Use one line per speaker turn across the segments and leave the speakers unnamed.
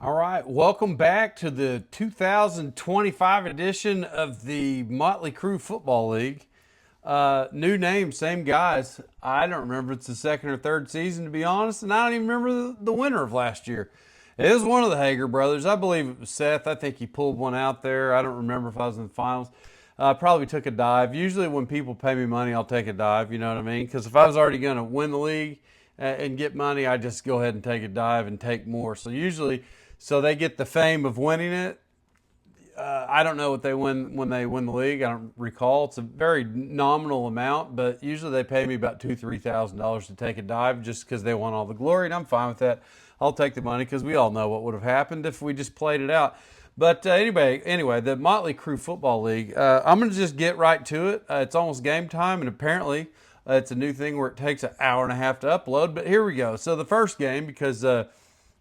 All right, welcome back to the 2025 edition of the Motley Crue Football League. New name, same guys. I don't remember if it's the second or third season, to be honest, and I don't even remember the winner of last year. It was one of the Hager brothers. I believe it was Seth. I think he pulled one out there. I don't remember if I was in the finals. Probably took a dive. Usually, when people pay me money, I'll take a dive. You know what I mean? Because if I was already going to win the league and get money, I just go ahead and take a dive and take more. So they get the fame of winning it. I don't know what they win when they win the league. I don't recall. It's a very nominal amount, but usually they pay me about $2,000-3,000 to take a dive just because they want all the glory, and I'm fine with that. I'll take the money because we all know what would have happened if we just played it out. But anyway, the Motley Crue Football League. I'm going to just get right to it. It's almost game time, and apparently it's a new thing where it takes an hour and a half to upload. But here we go. So the first game, because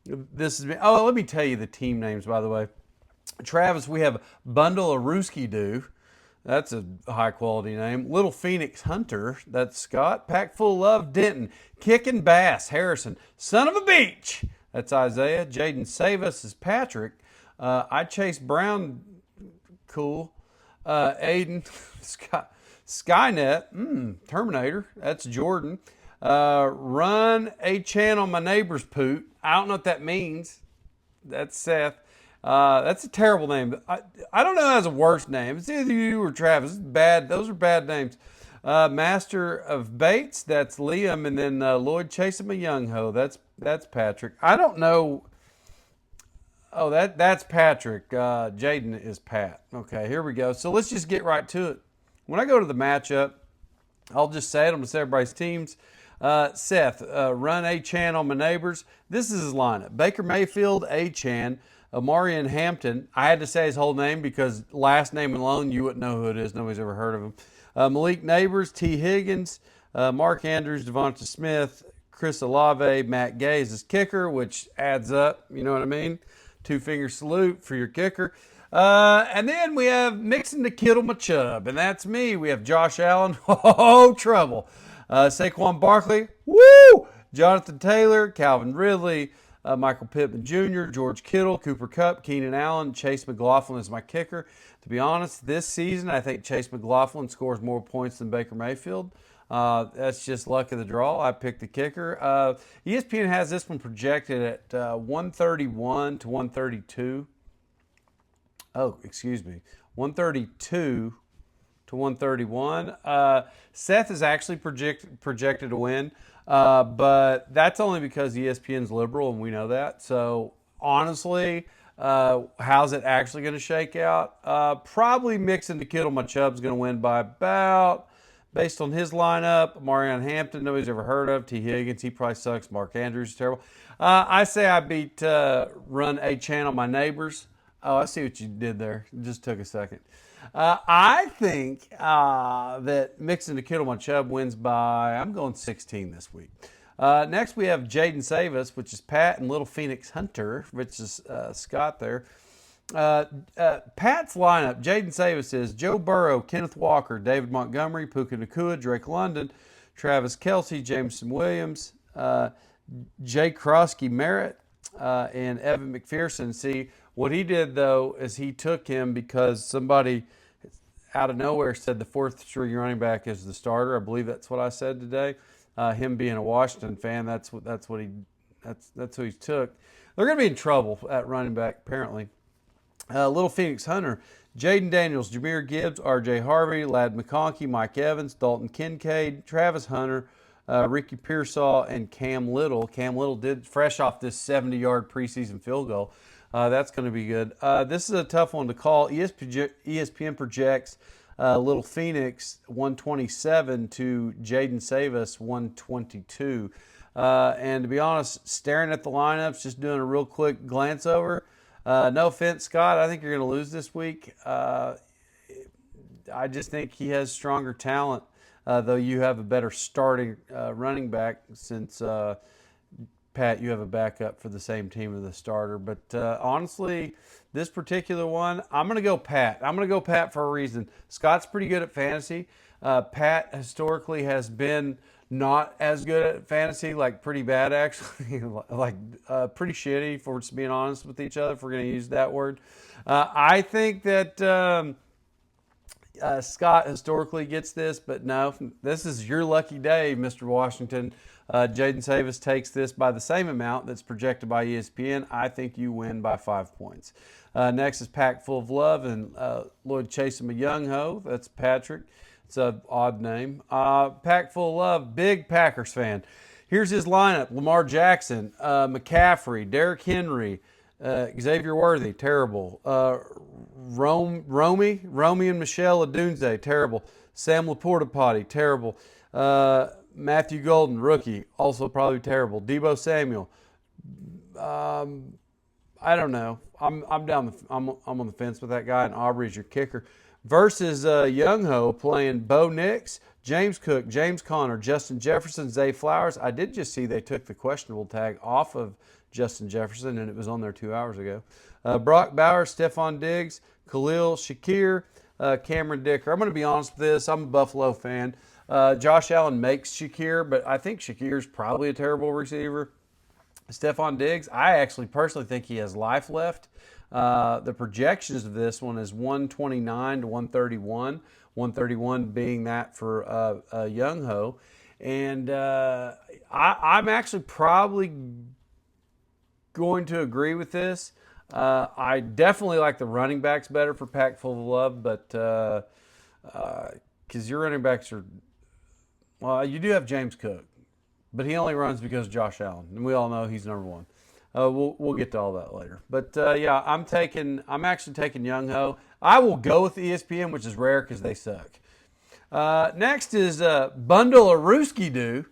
this is let me tell you the team names, by the way. Travis, we have Bundle of Rooski Doo. That's a high quality name. Little Phoenix Hunter. That's Scott. Pack Full of Love, Denton. Kickin' Bass, Harrison. Son of a Beach. That's Isaiah. Jaden Save Us is Patrick. I Chase Brown. Cool. Aiden. Scott. Skynet. Terminator. That's Jordan. Run a channel my neighbor's poot. I don't know what that means. That's Seth. That's a terrible name. I don't know if that's a worse name. It's either you or Travis. It's bad. Those are bad names. Master of Baits. That's Liam, and then Lloyd chasing a young ho. That's Patrick. I don't know. Oh, that's Patrick. Jaden is Pat. Okay, here we go. So let's just get right to it. When I go to the matchup, I'll just say it. I'm going to say everybody's teams. Seth, run A-Chan on my neighbors. This is his lineup. Baker Mayfield, A-Chan. Amarian Hampton. I had to say his whole name because last name alone, you wouldn't know who it is. Nobody's ever heard of him. Malik Neighbors, T. Higgins, Mark Andrews, Devonta Smith, Chris Olave, Matt Gay is his kicker, which adds up. You know what I mean? Two-finger salute for your kicker. And then we have Mixon to Kittle Machub, and that's me. We have Josh Allen. Oh, trouble. Saquon Barkley. Woo! Jonathan Taylor, Calvin Ridley, Michael Pittman Jr., George Kittle, Cooper Kupp, Keenan Allen, Chase McLaughlin is my kicker. To be honest, this season I think Chase McLaughlin scores more points than Baker Mayfield. That's just luck of the draw. I picked the kicker. ESPN has this one projected at 131 to 132. Oh, excuse me, 132 to 131. Seth is actually projected to win. But that's only because ESPN's liberal, and we know that. So honestly, how's it actually going to shake out? Probably Mixon to Kittle. My Chubb's going to win by about, based on his lineup, Marion Hampton, nobody's ever heard of. T. Higgins, he probably sucks. Mark Andrews is terrible. I say I beat Run A-Chan on my neighbors. Oh, I see what you did there. It just took a second. I think that Mixon to Kittle, my Chubb wins by, I'm going 16 this week. Next, we have Jaden Save Us, which is Pat, and Little Phoenix Hunter, which is Scott there. Pat's lineup, Jaden Save Us is Joe Burrow, Kenneth Walker, David Montgomery, Puka Nacua, Drake London, Travis Kelce, Jameson Williams, Jay Krosky Merritt, and Evan McPherson. See, what he did, though, is he took him because somebody out of nowhere said the fourth string running back is the starter. I believe that's what I said today. Him being a Washington fan, that's who he took. They're going to be in trouble at running back, apparently. Little Phoenix Hunter, Jaden Daniels, Jahmyr Gibbs, R.J. Harvey, Ladd McConkey, Mike Evans, Dalton Kincaid, Travis Hunter, Ricky Pearsall, and Cam Little. Cam Little did fresh off this 70-yard preseason field goal. That's going to be good. This is a tough one to call. ESPN projects Little Phoenix 127 to Jaden Savis 122. And to be honest, staring at the lineups, just doing a real quick glance over. No offense, Scott. I think you're going to lose this week. I just think he has stronger talent, though you have a better starting running back since Pat, you have a backup for the same team as the starter. But honestly, this particular one, I'm going to go Pat. I'm going to go Pat for a reason. Scott's pretty good at fantasy. Pat historically has been not as good at fantasy, like pretty bad actually, like pretty shitty, for us being honest with each other, if we're going to use that word. I think that Scott historically gets this, but no, this is your lucky day, Mr. Washington. Jaden Savis takes this by the same amount that's projected by ESPN. I think you win by 5 points. Next is Pack Full of Love and Lloyd Chase him a Young Ho. That's Patrick. It's an odd name. Pack Full of Love, big Packers fan. Here's his lineup: Lamar Jackson, McCaffrey, Derrick Henry, Xavier Worthy, terrible. Romy and Michelle Adunze, terrible. Sam Laporta, terrible. Matthew Golden, rookie, also probably terrible. Debo Samuel, I don't know. I'm on the fence with that guy, and Aubrey's your kicker. Versus Young Ho playing Bo Nix, James Cook, James Conner, Justin Jefferson, Zay Flowers. I did just see they took the questionable tag off of Justin Jefferson, and it was on there 2 hours ago. Brock Bowers, Stephon Diggs, Khalil Shakir, Cameron Dicker. I'm going to be honest with this. I'm a Buffalo fan. Josh Allen makes Shakir, but I think Shakir's probably a terrible receiver. Stephon Diggs, I actually personally think he has life left. The projections of this one is 129 to 131. 131 being that for Young Ho. And I'm actually probably going to agree with this. I definitely like the running backs better for Pack Full of Love, but because your running backs are, well, you do have James Cook, but he only runs because of Josh Allen, and we all know he's number one. We'll get to all that later. But yeah, I'm actually taking Young Ho. I will go with ESPN, which is rare because they suck. Next is Bundle of Rooski Doo,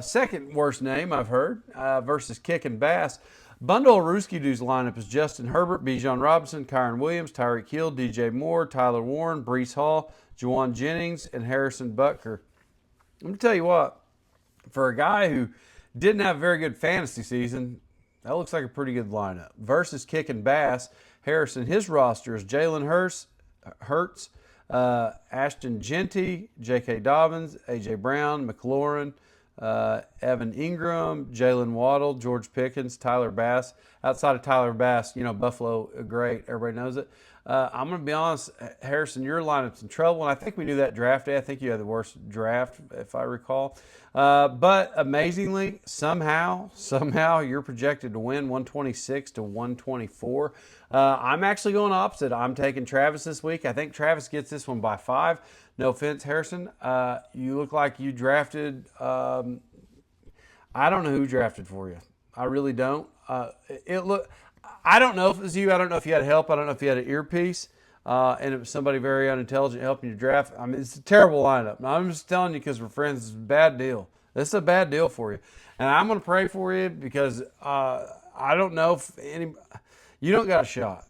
second worst name I've heard, versus Kickin' Bass. Bundle of Rooski Doo's lineup is Justin Herbert, Bijan Robinson, Kyron Williams, Tyreek Hill, DJ Moore, Tyler Warren, Breece Hall, Juwan Jennings, and Harrison Butker. I'm going to tell you what, for a guy who didn't have a very good fantasy season, that looks like a pretty good lineup. Versus Kickin' Bass, Harrison, his roster is Jalen Hurts, Ashton Genty, J.K. Dobbins, A.J. Brown, McLaurin, Evan Ingram, Jalen Waddle, George Pickens, Tyler Bass. Outside of Tyler Bass, Buffalo, great. Everybody knows it. I'm going to be honest, Harrison, your lineup's in trouble, and I think we knew that draft day. I think you had the worst draft, if I recall. But amazingly, somehow, you're projected to win 126 to 124. I'm actually going opposite. I'm taking Travis this week. I think Travis gets this one by 5. No offense, Harrison. You look like you drafted. I don't know who drafted for you. I really don't. I don't know if it was you. I don't know if you had help. I don't know if you had an earpiece. And it was somebody very unintelligent helping you draft. I mean, it's a terrible lineup. Now, I'm just telling you because we're friends. It's a bad deal. This is a bad deal for you. And I'm going to pray for you because I don't know if you don't got a shot.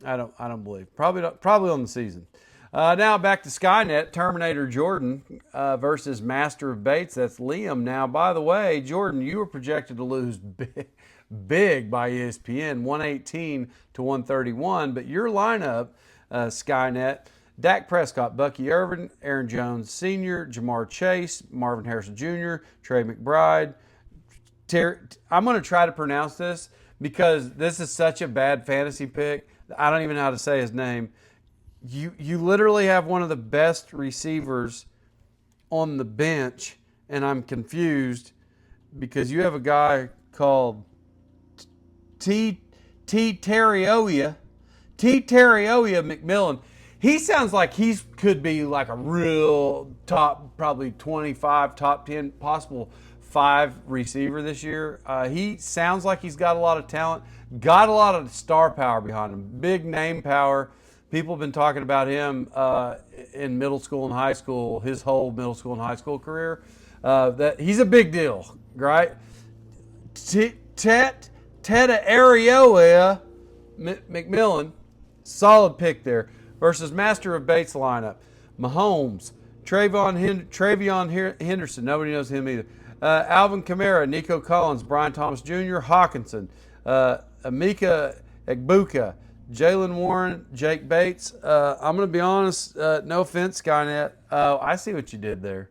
I don't believe. Probably on the season. Now back to Skynet, Terminator Jordan versus Master of Baits. That's Liam. Now, by the way, Jordan, you were projected to lose big by ESPN, 118 to 131. But your lineup, Skynet, Dak Prescott, Bucky Irvin, Aaron Jones Sr., Jamar Chase, Marvin Harrison Jr., Trey McBride. I'm going to try to pronounce this because this is such a bad fantasy pick. I don't even know how to say his name. You literally have one of the best receivers on the bench, and I'm confused because you have a guy called T. Terrioia McMillan. He sounds like he could be like a real top, probably 25, top 10, possible 5 receiver this year. He sounds like he's got a lot of talent, got a lot of star power behind him, big name power. People have been talking about him in middle school and high school, his whole middle school and high school career. That he's a big deal, right? Teta Arioa McMillan, solid pick there. Versus Master of Baits lineup, Mahomes, Travion Henderson, nobody knows him either. Alvin Kamara, Nico Collins, Brian Thomas Jr., Hawkinson, Amika Egbuka, Jalen Warren, Jake Bates. I'm going to be honest, no offense, Skynet. I see what you did there.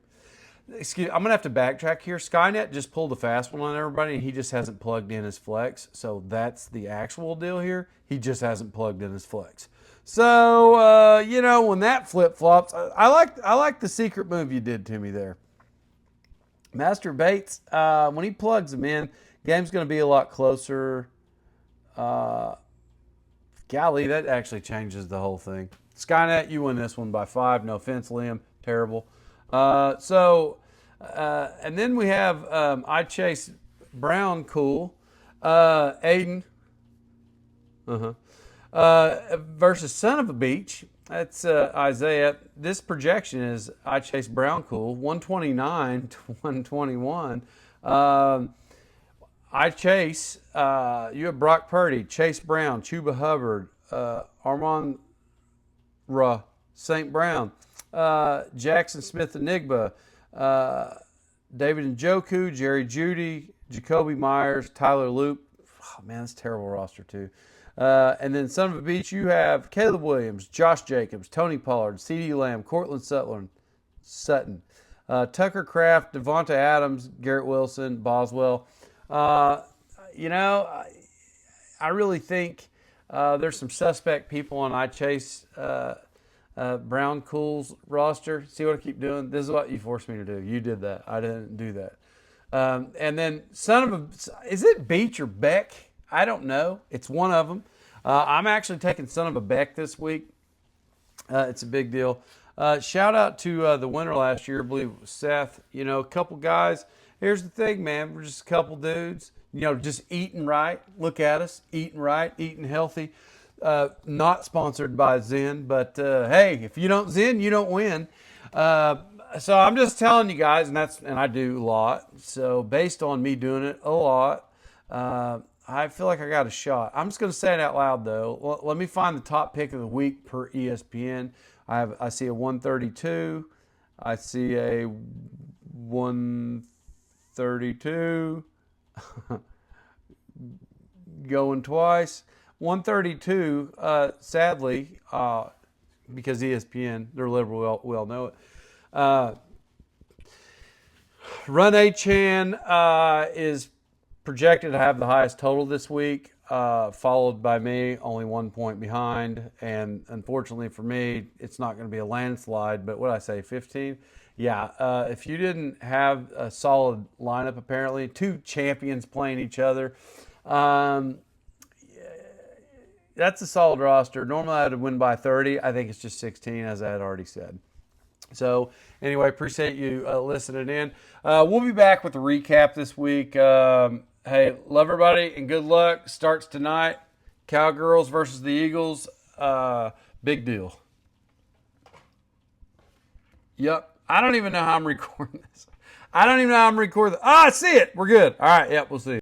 Excuse, I'm gonna have to backtrack here. Skynet just pulled a fast one on everybody, and he just hasn't plugged in his flex. So that's the actual deal here. He just hasn't plugged in his flex. So when that flip flops, I like the secret move you did to me there, Master Bates. When he plugs them in, game's gonna be a lot closer. Golly, that actually changes the whole thing. Skynet, you win this one by 5. No offense, Liam. Terrible. And then we have I Chase Brown, cool. Aiden versus Son of a Beach. That's Isaiah. This projection is I Chase Brown, cool. 129 to 121. I Chase, you have Brock Purdy, Chase Brown, Chuba Hubbard, Armand St. Brown, Jackson Smith-Enigma, David Njoku, Jerry Jeudy, Jacoby Myers, Tyler Loop. Oh, man, that's a terrible roster, too. And then Son of a Beach, you have Caleb Williams, Josh Jacobs, Tony Pollard, CeeDee Lamb, Cortland Sutton, Tucker Kraft, Devonta Adams, Garrett Wilson, Boswell. I really think there's some suspect people on iChase Brown Cool's roster. See what I keep doing? This is what you forced me to do. You did that. I didn't do that. And then is it Beach or Beck? I don't know. It's one of them. I'm actually taking Son of a Beck this week. It's a big deal. Shout out to the winner last year. I believe it was Seth. A couple guys. Here's the thing, man. We're just a couple dudes, just eating right. Look at us, eating right, eating healthy. Not sponsored by Zen, but hey, if you don't Zen, you don't win. So I'm just telling you guys, and I do a lot. So based on me doing it a lot, I feel like I got a shot. I'm just going to say it out loud, though. Let me find the top pick of the week per ESPN. I see a 132. I see a 132. Going twice. 132, sadly, because ESPN, they're liberal, we all know it. Run A-Chan is projected to have the highest total this week, followed by me, only 1 point behind. And unfortunately for me, it's not going to be a landslide, but what did I say, 15? Yeah, if you didn't have a solid lineup, apparently, 2 champions playing each other, that's a solid roster. Normally I would win by 30. I think it's just 16, as I had already said. So anyway, appreciate you listening in. We'll be back with a recap this week. Hey, love everybody and good luck. Starts tonight. Cowgirls versus the Eagles. Big deal. Yep. I don't even know how I'm recording this. I don't even know how I'm recording this. I see it. We're good. All right. Yep. We'll see.